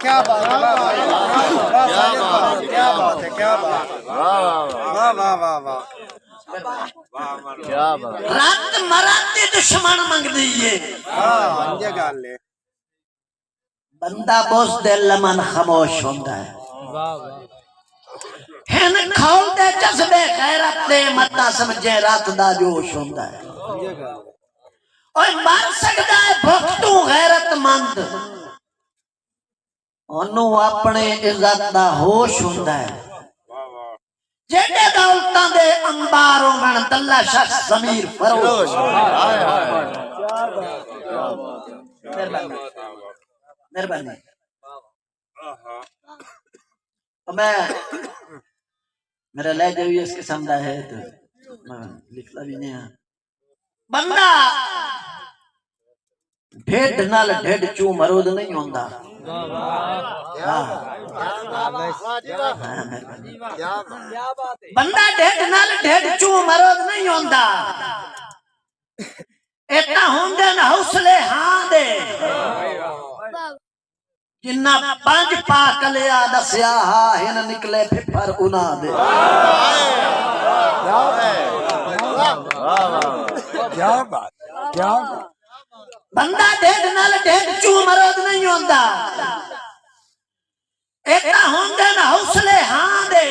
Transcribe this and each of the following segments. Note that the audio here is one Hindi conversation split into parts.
क्या बात है, क्या बात है, क्या बात है, वाह वाह वाह वाह, क्या बात। रात मराते दुश्मन मंग दिए, हाँ ये गल है। बंदा बोस दिल मन खामोश होता है। हिन खोल दे जज्बे गैरत दे मता समझे रात दा जोश होता है। ओए मर सकदा है भुख तू गैरतमंद, ओनू अपने इज्जत दा होश होता है। जेडे दौलतां दे अंबार होवन दल्ला शख्स ज़मीर फरोश। मेहरबानी। मैं मेरा लहजा भी इस किस्म का है तो मैं लिखता भी नहीं है। बंदा ढेड नाल ढेड चू मरोद नहीं होंदा। बंदा ढेड नाल ढेड चू मरोद नहीं होंदा। इतना होंदे न हौसले हां दे, जिन्ना पंज पा कलिया दसिया हा हिन निकले फिफर उना दे। क्या बात, क्या बात। बंदा ढेड नाल ढेड चू मरोद नहीं होंदा। इतना होंदे न हौसले हां दे,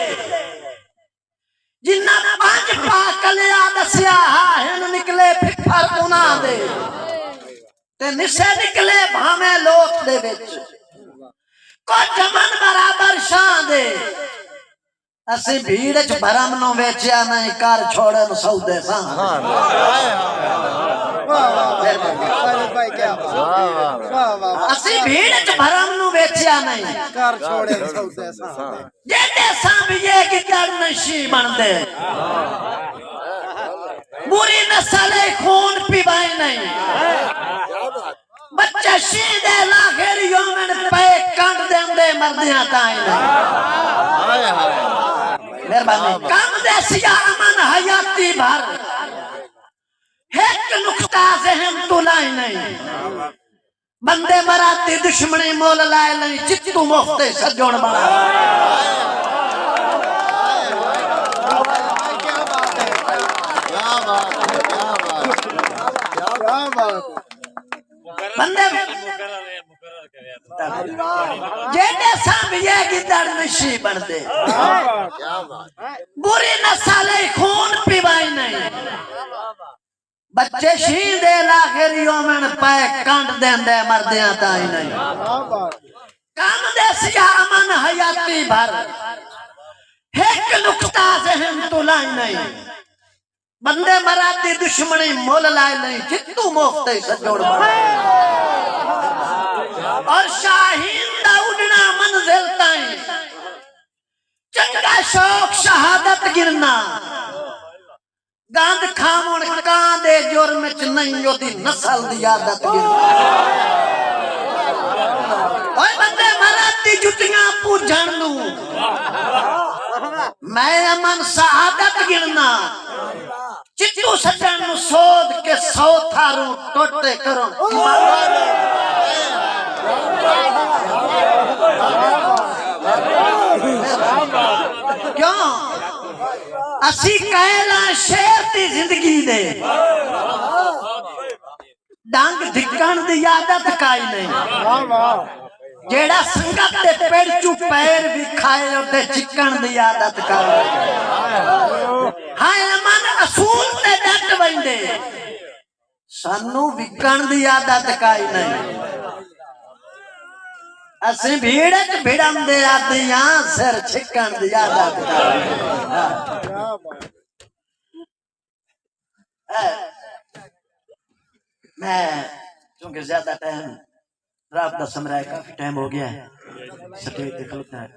जिन्ना पंज पा कलिया दसिया हा हिन निकले फिफर उना दे। ते निसे निकले भावे लोक दे विच को जमन बराबर शान दे। असी भीड़ च भरम नो वेचिया नहीं कर छोड़न सौदे सा। असी भीड़ च भरम नो वेचिया नहीं कर छोड़न सौदे सा। जेते सांभिए की कर नशी बनदे, बुरी नस्ल खून पिवाई नहीं। बच्चे शीदे लाखेर योमन पे कंड देंदे मर्दियां ताई नहीं। मेहरबानी कम देसिया अमन हयाती भर, एक नुक्ता जहन तुलाई नहीं। बंदे मराती दुश्मनी मोल लाए नहीं, चित्तू मुफ्ते सजोण बना। बंदे जेडे सांभिए की दर नशी बनदे, बुरी नस्ल खून पिवाई नहीं। बच्चे शीदे लाखिरियों में पे कंड देंदे मर्दियां ताई नहीं। कम देसिया अमन हयाती भर, एक नुक्ता जहन तुलाई नहीं। बंदे मराती दुश्मनी मोल लाए नहीं, चित्तू मोफ्ते सजोड़ बना। और शाहीन दा उड़ना मंजिल ताई, चंगा शौक शहादत गिरना। गांद खामोन कां दे जुर्म च नहीं ओदी नस्ल दी आदत गिरना। ओए बंदे मराती जुटियां पूजन नू, मैं अमन शहादत गिरना। चित्तू सजन नू सोध के सौ थारू टोटे करो। क्यों असी कहला शेर दी जिंदगी दे, डंग धिक्कण दी आदत काई नहीं। जेड़ा संगत दे पेड़ चू पैर भी खाए ओते चिकन दी आदत काई नहीं। हाय मन असूल ते डट वंदे, सानू विकण दी आदत काई नहीं। असी भीड़ च भिड़न दे आदियां सिर छिकन दी आदत काई नहीं। मैं क्योंकि ज्यादा टाइम रात का समय काफी टाइम हो गया है, स्टेज पे खलोता है।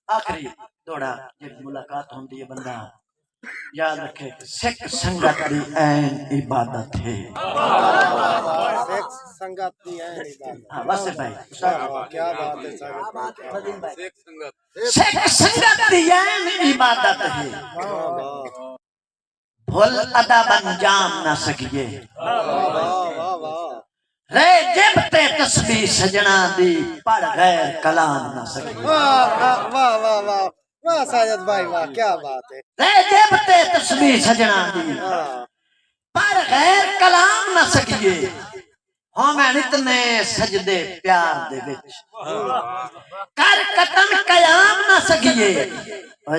आखिरी दौड़ा जब मुलाकात होती है, बंदा याद रखे सिख संगत दी ऐन इबादत है। सिख संगत दी ऐन इबादत। हाँ बस भाई क्या बात है साहब, सिख संगत दी ऐन इबादत है। भुल अदब अंजाम न सकिए, रे जिब ते तस्बीह सजना दी पर गैर कलाम ना सकी। वाह वाह वाह वाह वाह साजिद भाई वाह क्या बात है। रे जिब ते तस्बीह सजना दी पर गैर कलाम ना सकिए। हमें इतने सजदे प्यार दे विच कर कतन कयाम ना सकिए।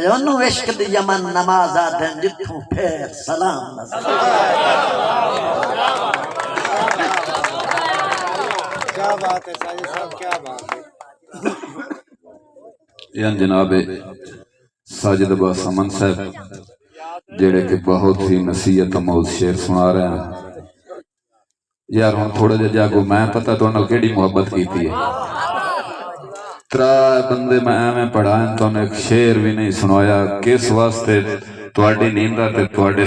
ओनू इश्क दी यमन नमाज आदन जिथों फेर सलाम ना सकिए। क्या बात है साजिद साहब क्या बात है। यन जनाबे साजिद बासमन साहब जेड़े कि बहुत ही नसीहत अमोल शेर सुना रहे हैं। यार हम थोड़ा जिहा जागो मैं पता तो नाल केड़ी मुहब्बत की है। त्रा बंदे मैं एवें पढ़ाए तो एक शेर भी नहीं सुनाया किस वास्ते तुहाडी नींदा ते तुहाडे